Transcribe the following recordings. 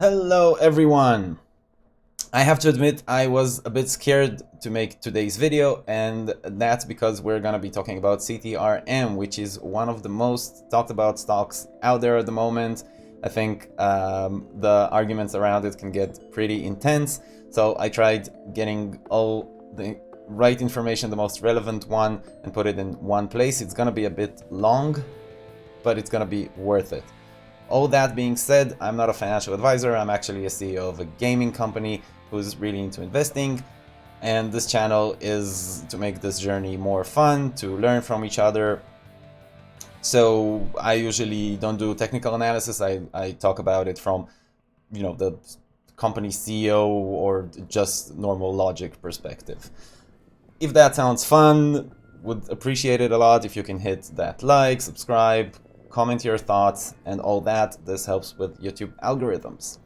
Hello everyone! I have to admit I was a bit scared to make today's video, and that's because we're gonna be talking about CTRM, which is one of the most talked about stocks out there at the moment. I think the arguments around it can get pretty intense, so I tried getting all the right information, the most relevant one, and put it in one place. It's gonna be a bit long, but it's gonna be worth it. All that being said, I'm not a financial advisor, I'm actually a CEO of a gaming company who's really into investing, and this channel is to make this journey more fun, to learn from each other. So I usually don't do technical analysis, I talk about it from, the company CEO or just normal logic perspective. If that sounds fun, would appreciate it a lot if you can hit that like, subscribe, comment your thoughts and all that. This helps with YouTube algorithms.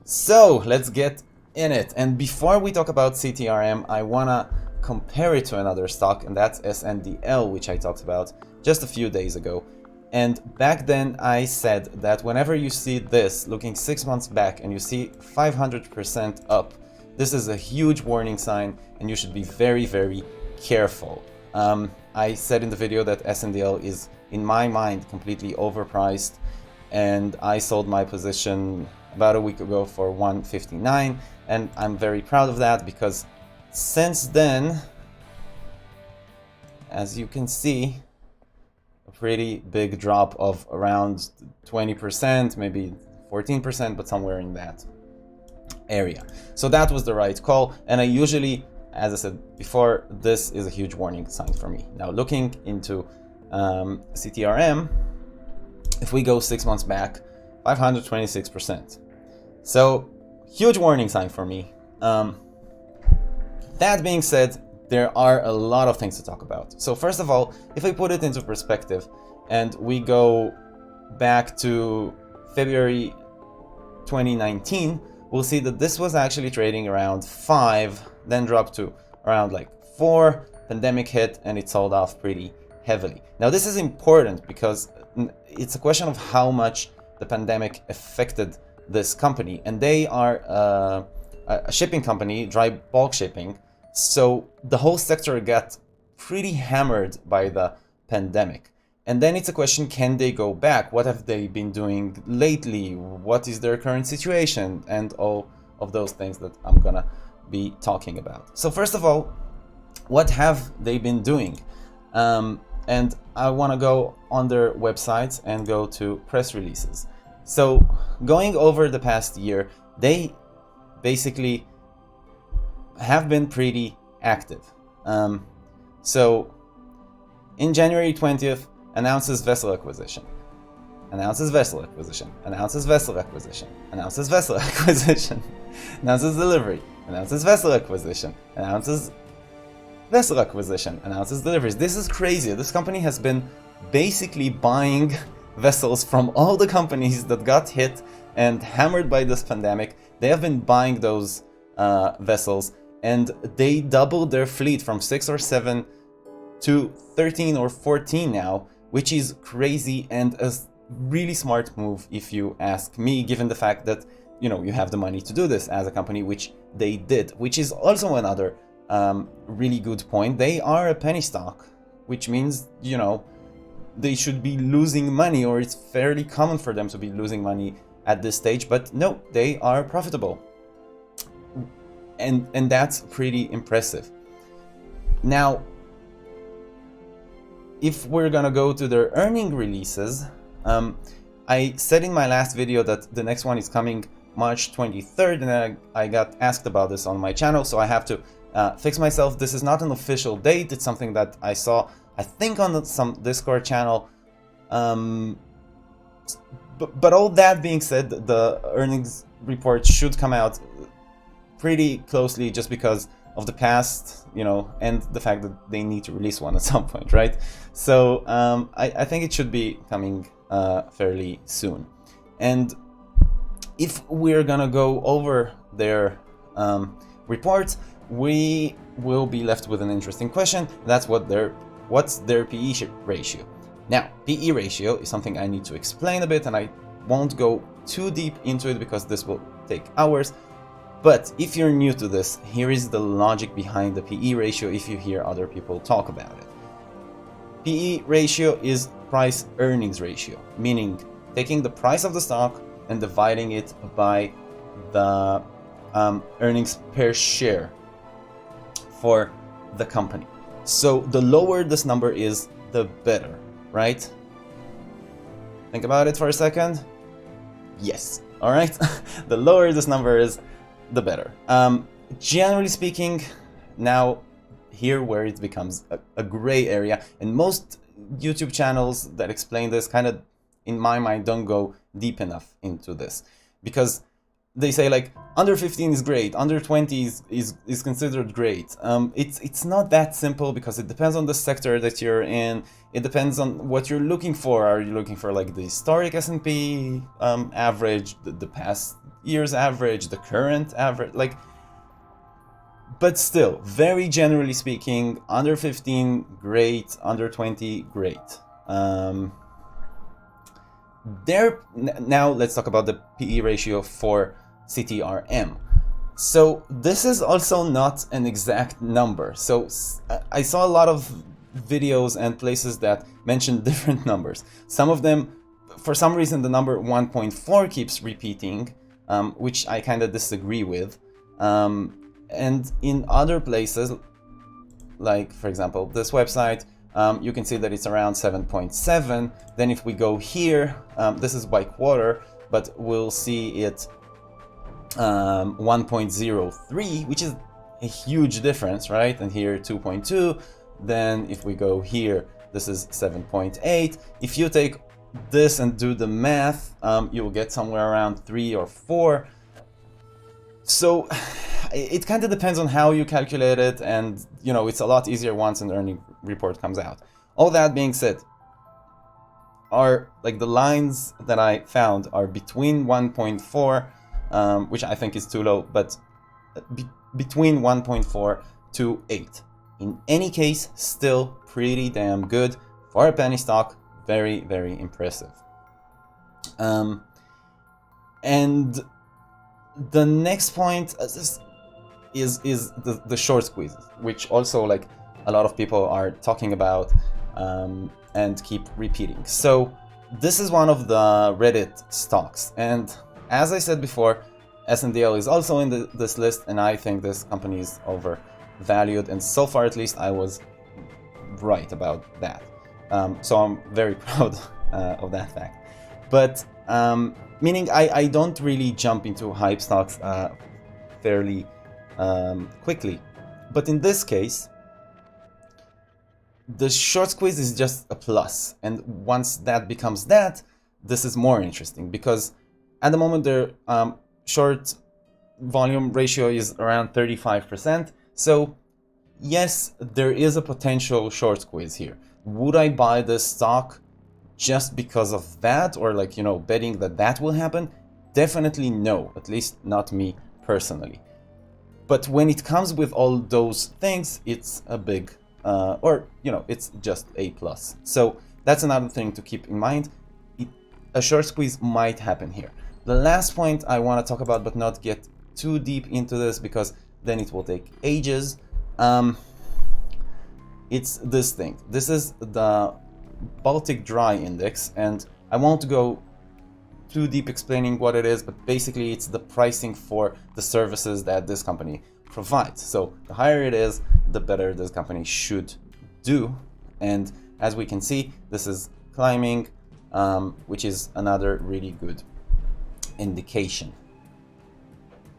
So let's get in it. And before we talk about CTRM, I wanna compare it to another stock, and that's SNDL, which I talked about just a few days ago. And back then I said that whenever you see this looking 6 months back and you see 500% up, this is a huge warning sign and you should be very, very careful. I said in the video that SNDL is, in my mind, completely overpriced, and I sold my position about a week ago for 159, and I'm very proud of that because since then, as you can see, a pretty big drop of around 20%, maybe 14%, but somewhere in that area. So that was the right call, and I usually, as I said before, this is a huge warning sign for me. Now looking into CTRM, if we go 6 months back, 526%. So huge warning sign for me. That being said, there are a lot of things to talk about. So first of all, if I put it into perspective and we go back to February 2019, we'll see that this was actually trading around 5, then dropped to around like 4, pandemic hit, and it sold off pretty heavily. Now this is important because it's a question of how much the pandemic affected this company, and they are a shipping company, dry bulk shipping, so the whole sector got pretty hammered by the pandemic. And then it's a question, can they go back? What have they been doing lately? What is their current situation? And all of those things that I'm gonna be talking about. So first of all, what have they been doing? And I want to go on their websites and go to press releases. So going over the past year, they basically have been pretty active. So in January 20th, announces vessel acquisition, announces vessel acquisition, announces vessel acquisition, announces vessel acquisition, announces delivery, announces vessel acquisition, announces vessel acquisition, announces deliveries. This is crazy. This company has been basically buying vessels from all the companies that got hit and hammered by this pandemic. They have been buying those vessels, and they doubled their fleet from 6 or 7 to 13 or 14 now, which is crazy and a really smart move if you ask me, given the fact that you have the money to do this as a company, which they did, which is also another really good point. They are a penny stock, which means they should be losing money, or it's fairly common for them to be losing money at this stage, but no, they are profitable, and that's pretty impressive. Now if we're gonna go to their earning releases, I said in my last video that the next one is coming March 23rd, and I got asked about this on my channel, so I have to fix myself. This is not an official date, it's something that I saw, I think, on some Discord channel. But all that being said, the earnings report should come out pretty closely, just because of the past, and the fact that they need to release one at some point, right? So I think it should be coming fairly soon. And if we're gonna go over their reports, we will be left with an interesting question. That's what's their PE ratio. Now, PE ratio is something I need to explain a bit, and I won't go too deep into it because this will take hours. But if you're new to this, here is the logic behind the PE ratio if you hear other people talk about it. PE ratio is price earnings ratio, meaning taking the price of the stock and dividing it by the earnings per share for the company. So the lower this number is, the better, right? Think about it for a second. Yes, all right. The lower this number is, the better. Generally speaking, now here where it becomes a gray area, and most YouTube channels that explain this kind of, in my mind, don't go deep enough into this, because they say like under 15 is great, under 20 is considered great. It's not that simple, because it depends on the sector that you're in. It depends on what you're looking for. Are you looking for like the historic S&P average, the past year's average, the current average, like? But still, very generally speaking, under 15 great, under 20 great. Now let's talk about the PE ratio for CTRM. So this is also not an exact number. So I saw a lot of videos and places that mention different numbers. Some of them, for some reason, the number 1.4 keeps repeating, which I kind of disagree with. And in other places, like for example this website, you can see that it's around 7.7. Then if we go here, this is by quarter, but we'll see it 1.03, which is a huge difference, right? And here 2.2. Then if we go here, this is 7.8. If you take this and do the math, you'll get somewhere around 3 or 4. So it kind of depends on how you calculate it, and you know, it's a lot easier once an earning report comes out. All that being said, are like the lines that I found are between 1.4, which I think is too low, but between 1.4 to 8. In any case, still pretty damn good for a penny stock. Very, very impressive. And the next point is the short squeeze, which also like a lot of people are talking about and keep repeating. So this is one of the Reddit stocks, and as I said before, SNDL is also in this list, and I think this company is overvalued, and so far at least I was right about that. So I'm very proud of that fact. But meaning I don't really jump into hype stocks fairly quickly. But in this case, the short squeeze is just a plus. And once that becomes that, this is more interesting, because at the moment their short volume ratio is around 35%. So yes, there is a potential short squeeze here. Would I buy this stock just because of that, or like, you know, betting that that will happen? Definitely no, at least not me personally. But when it comes with all those things, it's a big, or, you know, it's just a plus. So that's another thing to keep in mind. A short squeeze might happen here. The last point I want to talk about, but not get too deep into this because then it will take ages. It's this thing. This is the Baltic Dry Index, and I won't go too deep explaining what it is, but basically it's the pricing for the services that this company provides. So the higher it is, the better this company should do. And as we can see, this is climbing, which is another really good indication.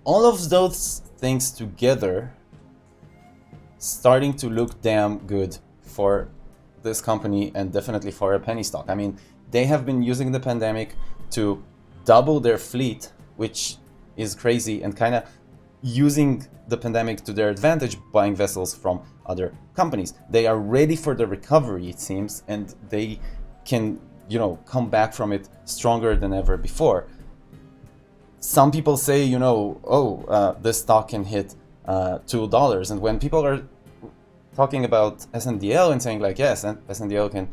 All of those things together starting to look damn good for this company, and definitely for a penny stock. I mean, they have been using the pandemic to double their fleet, which is crazy, and kind of using the pandemic to their advantage, buying vessels from other companies. They are ready for the recovery, it seems, and they can, you know, come back from it stronger than ever before. Some people say, you know, this stock can hit $2, and when people are talking about SNDL and saying like, yes, SNDL can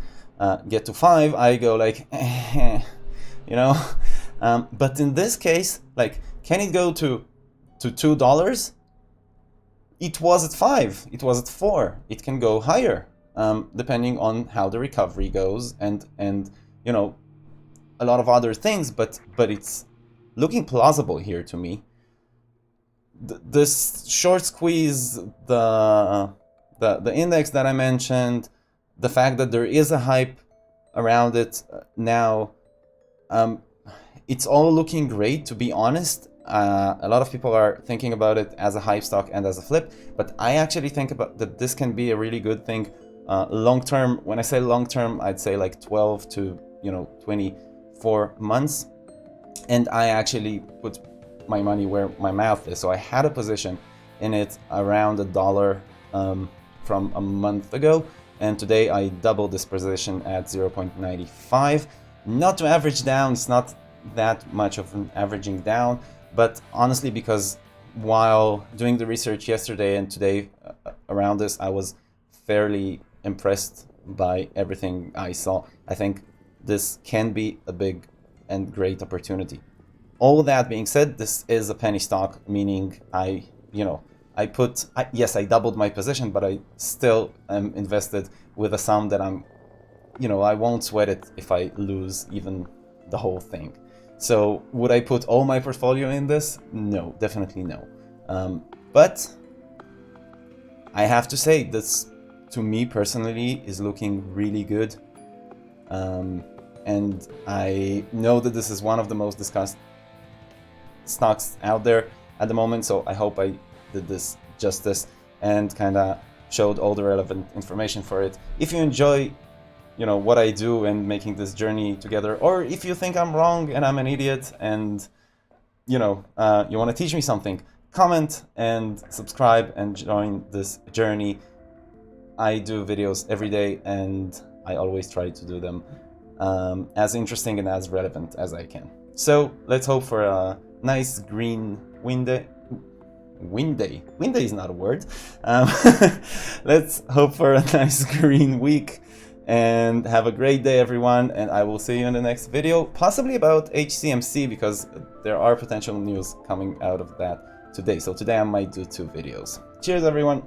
get to 5, I go like, you know, But in this case, like, can it go to $2? It was at 5, it was at 4, it can go higher, depending on how the recovery goes and you know, a lot of other things, but it's looking plausible here to me. This short squeeze, the index that I mentioned, the fact that there is a hype around it now, it's all looking great, to be honest. A lot of people are thinking about it as a hype stock and as a flip, but I actually think about that this can be a really good thing long term. When I say long term, I'd say like 12 to 24 months, and I actually put my money where my mouth is. So I had a position in it around $1 from a month ago, and today I doubled this position at 0.95. Not to average down, it's not that much of an averaging down, but honestly, because while doing the research yesterday and today around this, I was fairly impressed by everything I saw. I think this can be a big and great opportunity. All that being said, this is a penny stock, meaning I doubled my position, but I still am invested with a sum that I won't sweat it if I lose even the whole thing. So would I put all my portfolio in this? No, definitely no. But I have to say, this to me personally is looking really good. And I know that this is one of the most discussed stocks out there at the moment, so I hope I did this justice and kind of showed all the relevant information for it. If you enjoy what I do and making this journey together, or if you think I'm wrong and I'm an idiot and you want to teach me something, comment and subscribe and join this journey. I do videos every day and I always try to do them as interesting and as relevant as I can. So let's hope for a nice green wind day. Wind day is not a word. Let's hope for a nice green week and have a great day, everyone, and I will see you in the next video, possibly about HCMC, because there are potential news coming out of that today. So today I might do 2 videos. Cheers, everyone.